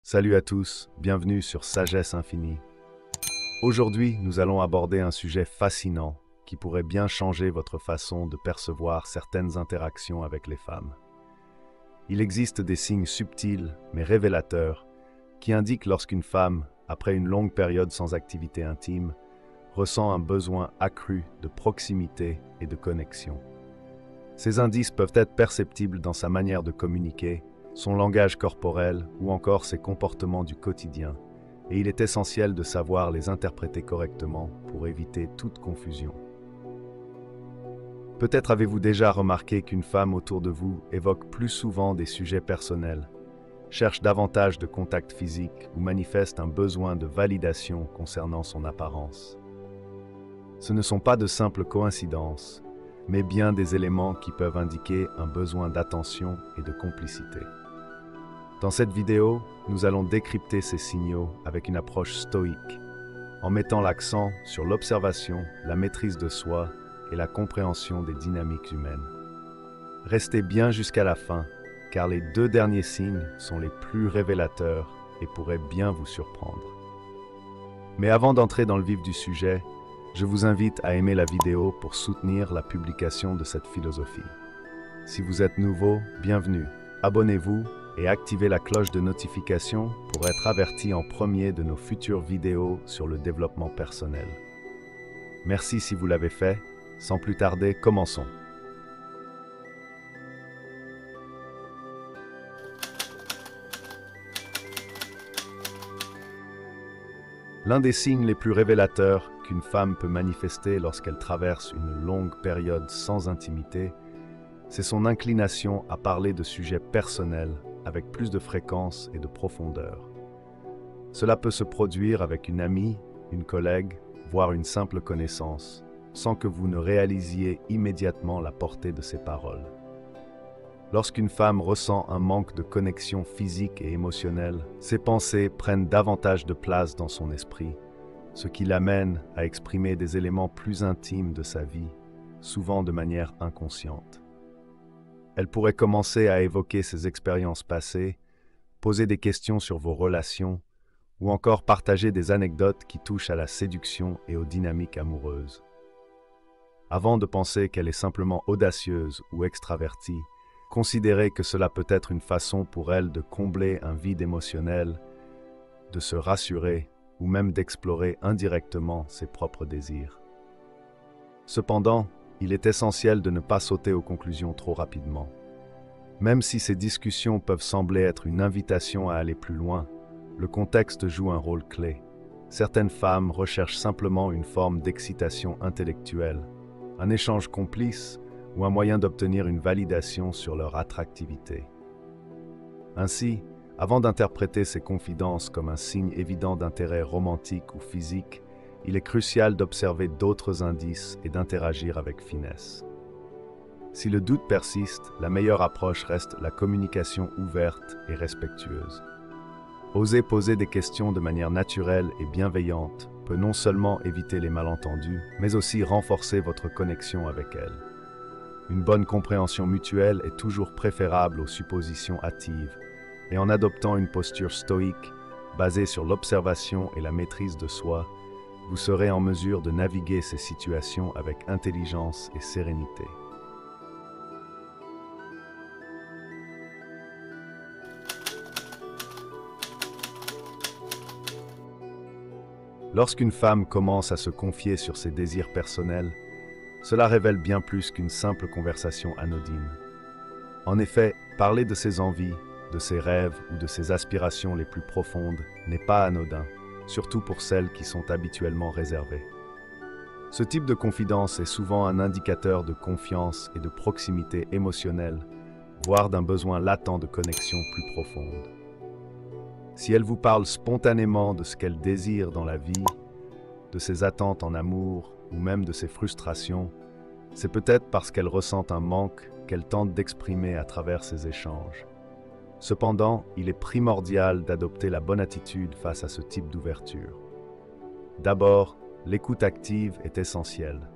Salut à tous, bienvenue sur Sagesse Infinie. Aujourd'hui, nous allons aborder un sujet fascinant qui pourrait bien changer votre façon de percevoir certaines interactions avec les femmes. Il existe des signes subtils mais révélateurs qui indiquent lorsqu'une femme, après une longue période sans activité intime, ressent un besoin accru de proximité et de connexion. Ces indices peuvent être perceptibles dans sa manière de communiquer, son langage corporel ou encore ses comportements du quotidien, et il est essentiel de savoir les interpréter correctement pour éviter toute confusion. Peut-être avez-vous déjà remarqué qu'une femme autour de vous évoque plus souvent des sujets personnels, cherche davantage de contact physique ou manifeste un besoin de validation concernant son apparence. Ce ne sont pas de simples coïncidences, mais bien des éléments qui peuvent indiquer un besoin d'attention et de complicité. Dans cette vidéo, nous allons décrypter ces signaux avec une approche stoïque, en mettant l'accent sur l'observation, la maîtrise de soi et la compréhension des dynamiques humaines. Restez bien jusqu'à la fin, car les deux derniers signes sont les plus révélateurs et pourraient bien vous surprendre. Mais avant d'entrer dans le vif du sujet, je vous invite à aimer la vidéo pour soutenir la publication de cette philosophie. Si vous êtes nouveau, bienvenue. Abonnez-vous et activez la cloche de notification pour être averti en premier de nos futures vidéos sur le développement personnel. Merci si vous l'avez fait. Sans plus tarder, commençons. L'un des signes les plus révélateurs qu'une femme peut manifester lorsqu'elle traverse une longue période sans intimité, c'est son inclination à parler de sujets personnels avec plus de fréquence et de profondeur. Cela peut se produire avec une amie, une collègue, voire une simple connaissance, sans que vous ne réalisiez immédiatement la portée de ces paroles. Lorsqu'une femme ressent un manque de connexion physique et émotionnelle, ses pensées prennent davantage de place dans son esprit, ce qui l'amène à exprimer des éléments plus intimes de sa vie, souvent de manière inconsciente. Elle pourrait commencer à évoquer ses expériences passées, poser des questions sur vos relations, ou encore partager des anecdotes qui touchent à la séduction et aux dynamiques amoureuses. Avant de penser qu'elle est simplement audacieuse ou extravertie, considérez que cela peut être une façon pour elle de combler un vide émotionnel, de se rassurer ou même d'explorer indirectement ses propres désirs. Cependant, il est essentiel de ne pas sauter aux conclusions trop rapidement. Même si ces discussions peuvent sembler être une invitation à aller plus loin, le contexte joue un rôle clé. Certaines femmes recherchent simplement une forme d'excitation intellectuelle, un échange complice ou un moyen d'obtenir une validation sur leur attractivité. Ainsi, avant d'interpréter ces confidences comme un signe évident d'intérêt romantique ou physique, il est crucial d'observer d'autres indices et d'interagir avec finesse. Si le doute persiste, la meilleure approche reste la communication ouverte et respectueuse. Oser poser des questions de manière naturelle et bienveillante peut non seulement éviter les malentendus, mais aussi renforcer votre connexion avec elle. Une bonne compréhension mutuelle est toujours préférable aux suppositions hâtives, et en adoptant une posture stoïque, basée sur l'observation et la maîtrise de soi, vous serez en mesure de naviguer ces situations avec intelligence et sérénité. Lorsqu'une femme commence à se confier sur ses désirs personnels, cela révèle bien plus qu'une simple conversation anodine. En effet, parler de ses envies, de ses rêves ou de ses aspirations les plus profondes n'est pas anodin, surtout pour celles qui sont habituellement réservées. Ce type de confidence est souvent un indicateur de confiance et de proximité émotionnelle, voire d'un besoin latent de connexion plus profonde. Si elle vous parle spontanément de ce qu'elle désire dans la vie, de ses attentes en amour ou même de ses frustrations, c'est peut-être parce qu'elle ressent un manque qu'elle tente d'exprimer à travers ces échanges. Cependant, il est primordial d'adopter la bonne attitude face à ce type d'ouverture. D'abord, l'écoute active est essentielle.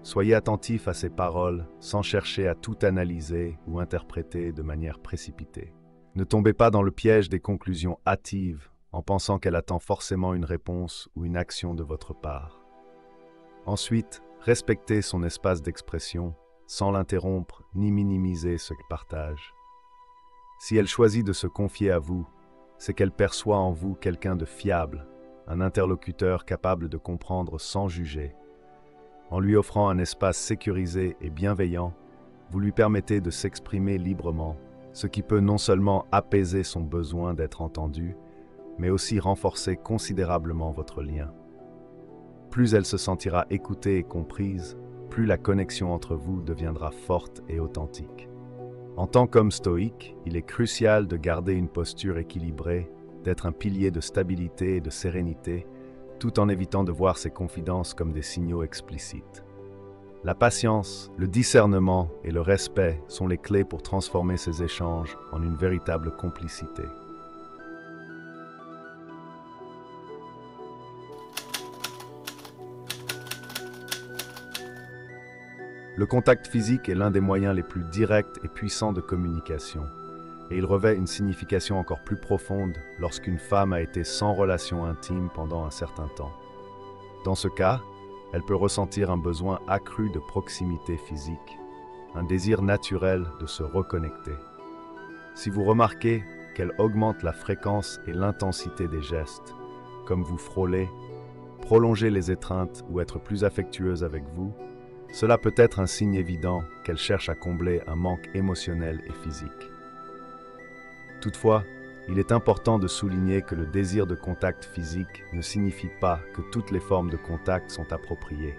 Soyez attentif à ses paroles sans chercher à tout analyser ou interpréter de manière précipitée. Ne tombez pas dans le piège des conclusions hâtives en pensant qu'elle attend forcément une réponse ou une action de votre part. Ensuite, respectez son espace d'expression sans l'interrompre ni minimiser ce qu'elle partage. Si elle choisit de se confier à vous, c'est qu'elle perçoit en vous quelqu'un de fiable, un interlocuteur capable de comprendre sans juger. En lui offrant un espace sécurisé et bienveillant, vous lui permettez de s'exprimer librement, ce qui peut non seulement apaiser son besoin d'être entendu, mais aussi renforcer considérablement votre lien. Plus elle se sentira écoutée et comprise, plus la connexion entre vous deviendra forte et authentique. En tant qu'homme stoïque, il est crucial de garder une posture équilibrée, d'être un pilier de stabilité et de sérénité, tout en évitant de voir ses confidences comme des signaux explicites. La patience, le discernement et le respect sont les clés pour transformer ces échanges en une véritable complicité. Le contact physique est l'un des moyens les plus directs et puissants de communication, et il revêt une signification encore plus profonde lorsqu'une femme a été sans relation intime pendant un certain temps. Dans ce cas, elle peut ressentir un besoin accru de proximité physique, un désir naturel de se reconnecter. Si vous remarquez qu'elle augmente la fréquence et l'intensité des gestes, comme vous frôler, prolonger les étreintes ou être plus affectueuse avec vous, cela peut être un signe évident qu'elle cherche à combler un manque émotionnel et physique. Toutefois, il est important de souligner que le désir de contact physique ne signifie pas que toutes les formes de contact sont appropriées.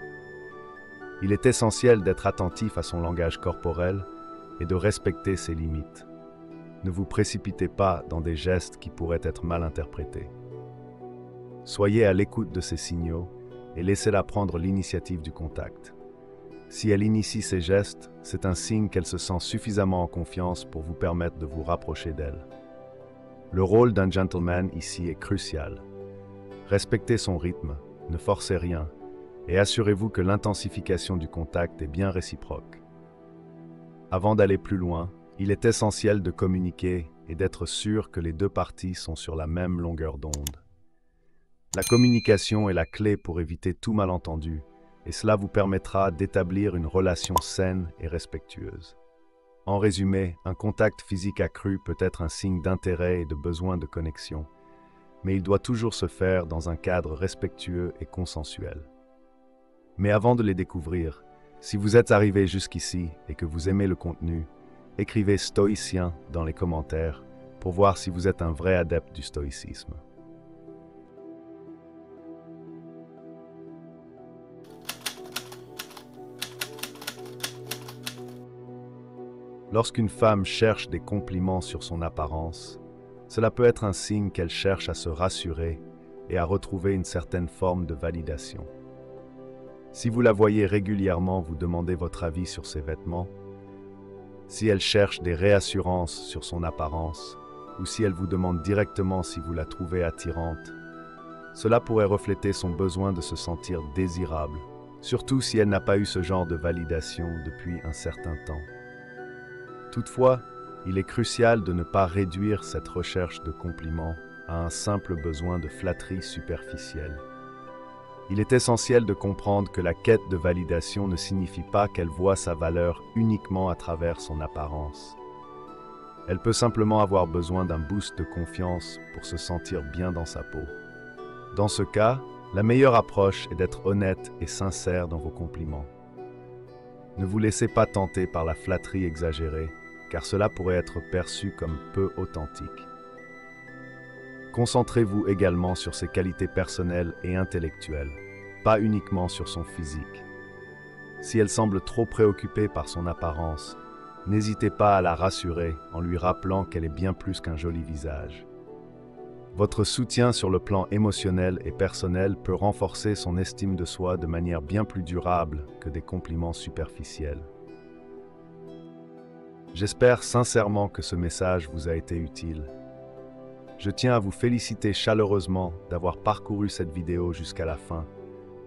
Il est essentiel d'être attentif à son langage corporel et de respecter ses limites. Ne vous précipitez pas dans des gestes qui pourraient être mal interprétés. Soyez à l'écoute de ces signaux et laissez-la prendre l'initiative du contact. Si elle initie ces gestes, c'est un signe qu'elle se sent suffisamment en confiance pour vous permettre de vous rapprocher d'elle. Le rôle d'un gentleman ici est crucial. Respectez son rythme, ne forcez rien, et assurez-vous que l'intensification du contact est bien réciproque. Avant d'aller plus loin, il est essentiel de communiquer et d'être sûr que les deux parties sont sur la même longueur d'onde. La communication est la clé pour éviter tout malentendu, et cela vous permettra d'établir une relation saine et respectueuse. En résumé, un contact physique accru peut être un signe d'intérêt et de besoin de connexion, mais il doit toujours se faire dans un cadre respectueux et consensuel. Mais avant de les découvrir, si vous êtes arrivé jusqu'ici et que vous aimez le contenu, écrivez stoïcien dans les commentaires pour voir si vous êtes un vrai adepte du stoïcisme. Lorsqu'une femme cherche des compliments sur son apparence, cela peut être un signe qu'elle cherche à se rassurer et à retrouver une certaine forme de validation. Si vous la voyez régulièrement vous demander votre avis sur ses vêtements, si elle cherche des réassurances sur son apparence, ou si elle vous demande directement si vous la trouvez attirante, cela pourrait refléter son besoin de se sentir désirable, surtout si elle n'a pas eu ce genre de validation depuis un certain temps. Toutefois, il est crucial de ne pas réduire cette recherche de compliments à un simple besoin de flatterie superficielle. Il est essentiel de comprendre que la quête de validation ne signifie pas qu'elle voit sa valeur uniquement à travers son apparence. Elle peut simplement avoir besoin d'un boost de confiance pour se sentir bien dans sa peau. Dans ce cas, la meilleure approche est d'être honnête et sincère dans vos compliments. Ne vous laissez pas tenter par la flatterie exagérée, car cela pourrait être perçu comme peu authentique. Concentrez-vous également sur ses qualités personnelles et intellectuelles, pas uniquement sur son physique. Si elle semble trop préoccupée par son apparence, n'hésitez pas à la rassurer en lui rappelant qu'elle est bien plus qu'un joli visage. Votre soutien sur le plan émotionnel et personnel peut renforcer son estime de soi de manière bien plus durable que des compliments superficiels. J'espère sincèrement que ce message vous a été utile. Je tiens à vous féliciter chaleureusement d'avoir parcouru cette vidéo jusqu'à la fin.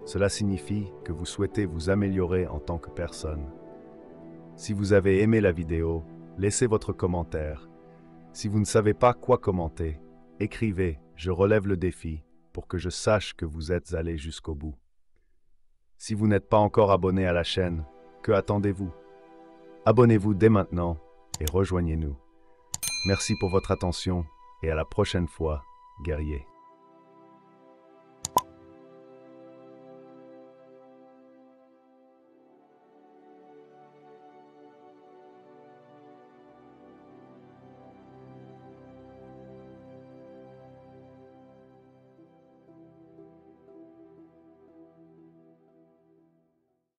Cela signifie que vous souhaitez vous améliorer en tant que personne. Si vous avez aimé la vidéo, laissez votre commentaire Si vous ne savez pas quoi commenter, écrivez « Je relève le défi » pour que je sache que vous êtes allé jusqu'au bout. Si vous n'êtes pas encore abonné à la chaîne, que attendez-vous? Abonnez-vous dès maintenant et rejoignez-nous. Merci pour votre attention et à la prochaine fois, guerriers.